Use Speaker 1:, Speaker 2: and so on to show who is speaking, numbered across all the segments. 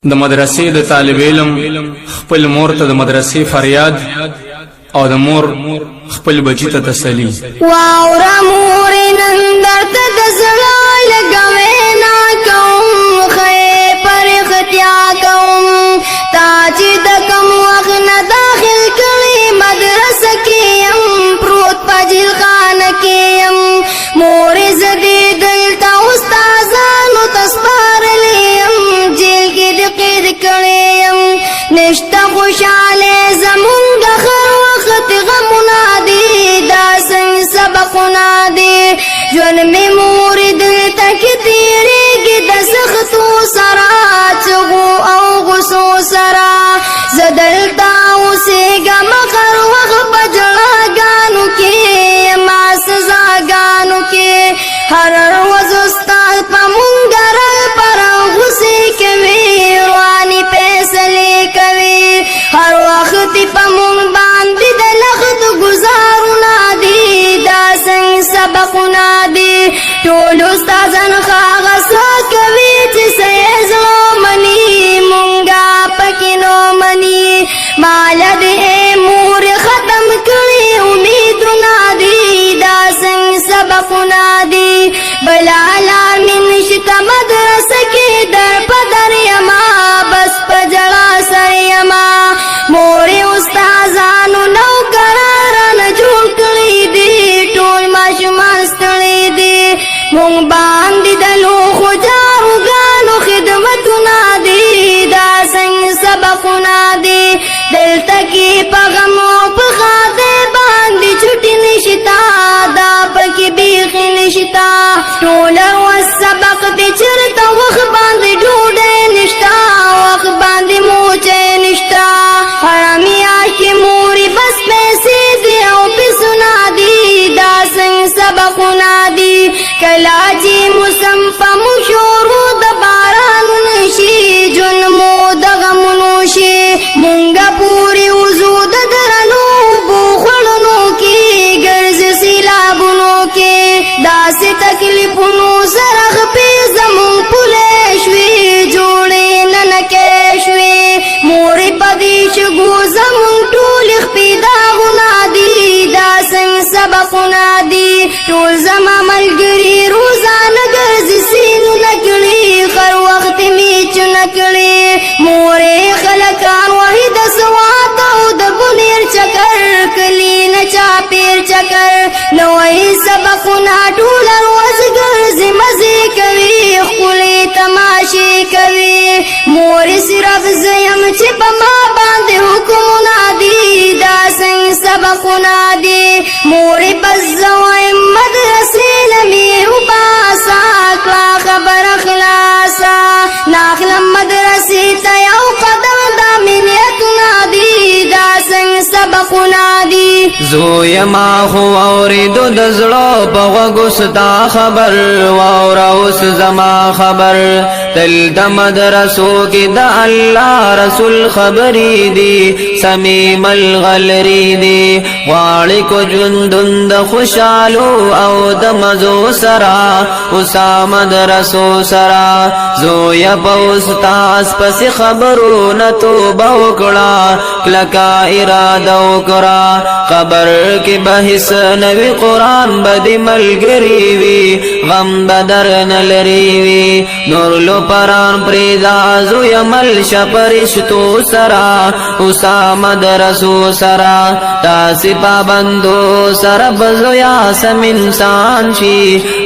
Speaker 1: د مدرسې د طالب علم خپل مور ته د مدرسې فریاد او د مور خپل بچی ته تسلی.
Speaker 2: واوره مور نن درته د زړه لګوي نا کوم خې پر اختیا کوم تا چې د کوم وخت نه داخل کړي مدرسه کې يم پروت پجل خان کې يم مور زدي دلته استادانو تسپارلې يم جیل کې د قید کړي يم نشته خوشاله زمونږ خر وخت غمونه دي دا څنګه سبقونه دي ژوند مې مور دلته کې تېرېږي د سختو سره چغو او غصو سره زه دلته اوسېږم هر وخت په جړاګانو کې یما سزاګانو کې هر ورځ استاد په مونږ پر غصې کوي رواني فیصلې کوي هر وخت په مونږ باندې د لخت گزارونه دي دا څنګه سبقونه دي ټول استادان ښاغه څه کوي چې څه یې زړه مني مونږه پکې نو مني ماله دې مور ختم کړي امیدونه دي دا څنګه سبقونه دي بلا لامن شته مدرسه کې در په در یما بس په جړا سر یما مور استادانو نو قرارانه جوړ کړي دي ټول ماشومان ستړي دي مونږ باندې د لوښو جاروګانو خدمتونه دي دا څنګه سبقونه دي دلته کې په غم او په ښادۍ باندې چوټي نشته دا پکې بیخي نشته ټوله ورځ سبق دې چېرته وخت باندې ډوډۍ نشته وخت باندې موچۍ نشته هره میاشت کې مورې بس پیسې دي او پیسونه دي دا څنګه سبقونه دي کله چې موسم په موږ شروع د بارانونه شي ژوند مو د غمونو شي مونږه پورې وځو د درنو اوبو خوړونو کې ګرځو سیلابونو کې داسې تکلیفونو سره خپې زمونږ پولې شوې جوړې ننکې شوې مورې په دې شګو زمونږ ټولې خپې داغونه دي دا څنګه سبقونه دي ټول زما ملګري روزانه ګرځي سینونه کړي هر وخت مې چونه کړي مورې خلکان وحي د سوات او د بنیر چکر کلی نه چاپیر چکر نوې سبقونه ټول ورځ ګرځي مزې کوي ښکلې تماشې کوي مورې صرف زه یم چې په ما باندې حکمونه دي دا څنګه سبقونه دي مورې بس زه وایم مدرسې نه مې وباسه کړه خبره خلاصه ناخلم مدرسې ته یو قدم دا مینیتونه دي دا څنګه سبقونه دي
Speaker 3: زویما خو اوریدو د زړه په غوږو ستا خبر واوره اوس زما خبر تل د مدرسو کې د الله رسول خبرې دي سمیم الغلرې دي غواړي کو ژوندون د خوشالو او د مزو سره اوسه مدرسو سره زویا په استاد پسې خبرونه توبه وکړه کلکه اراده وکړه خبر کې بحث نوی قرآن بدی ملګری وي غم بدر نلری وي نور لو پران پریدا زویا مل شپرشتو سرا اوسا مدرسو سرا تاسی پابندو سرا بزویا سم انسان شي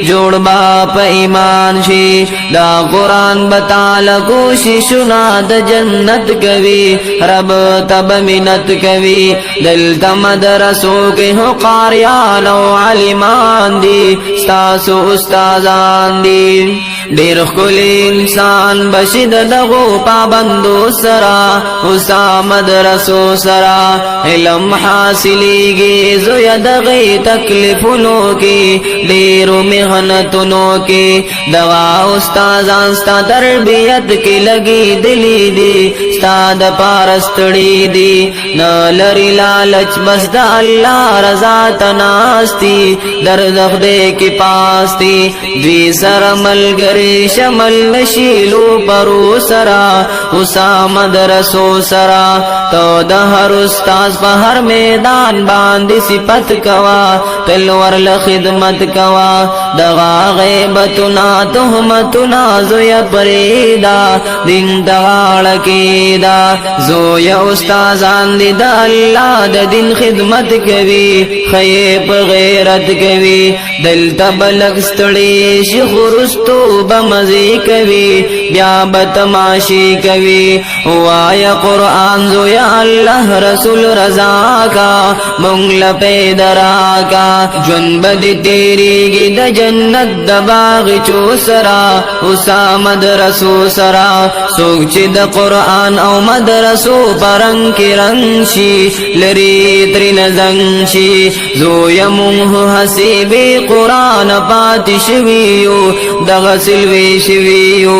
Speaker 3: جوړ با په ایمان شي دا قرآن بتال کوششونه د جنت کوي رب تب منت کوي دلته مدرسو کې هو قاریان او عالمان دي ستاسو استادان دي ډېر ښکلی انسان بشي د دغو پابندو سره اوسه مدرسو سره علم حاصلېږي زویه دغې تکلیفونو کې ډېرو محنتونو کې دغه استادان ستا تربیت کې لګېدلي دي ستا دپاره ستړي دي نه لري لالچ بس د الله رضا ته ناست دي درد خدای کې پاس دي دوی سره ملګري شمل نشیلو پرو سرا اسامه د رسول سرا تو د هر استاد په هر میدان باندې صفت کوا تل ورل خدمت کوا دغا غیبتنا تهمتنا زویا پریدا دین دغاړ کیدا زویا استادان دې د الله د دین خدمت کوي خیب غیرت کوي دلته بلغ ستړي شیخ رستو بمزي کوي بیا بتماشي کوي وایا قران زویا الله رسول رضا کا مونږ پیدرا کا جون بد تیریږي د جنت د باغ چو سرا اسامه د رسول سرا سوک چې د قران او مدرسو پرنګ کې رنگ شي لري تر نزنګ شي زویا مونږ حسیبي قران پاتې شویو دغه سلوي شویو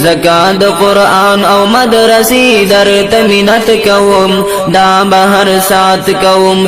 Speaker 3: زکات قران او مدرسې درته مینت کوم دا بهر سات کوم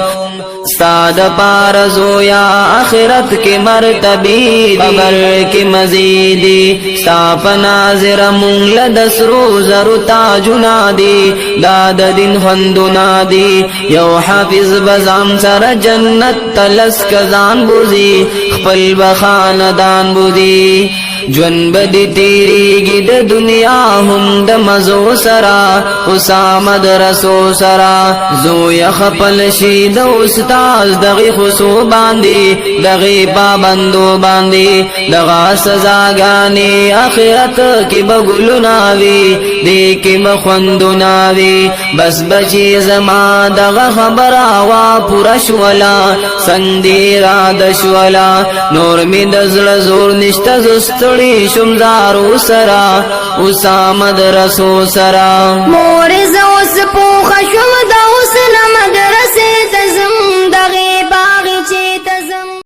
Speaker 3: استاد پار زویا آخرت کی مرتبی قبر کی مزیدی ستاپ ناظر مونگل دسرو زرو تاجنا دی داد دن خندنا دی یو حافظ بزام سر جنت تلس کزان بوزی خپل بخاندان بوزی جون بدی تیریږي د دنیا هم د مزو سرا اسامه د رسول سرا زویا خپل شي د استاد دغه خصو باندې دغه پابندو باندې دغه سزاګانی اخرت کې بغلنا وی دې کې مخوندنا وی بس بچي زما دغه خبره وا پرش ولا سندې را دشولا نور می د زړه زور نشته زستړي شمزارو سرا اسامه د رسول سرا
Speaker 2: مورز اوس پوخ شوم د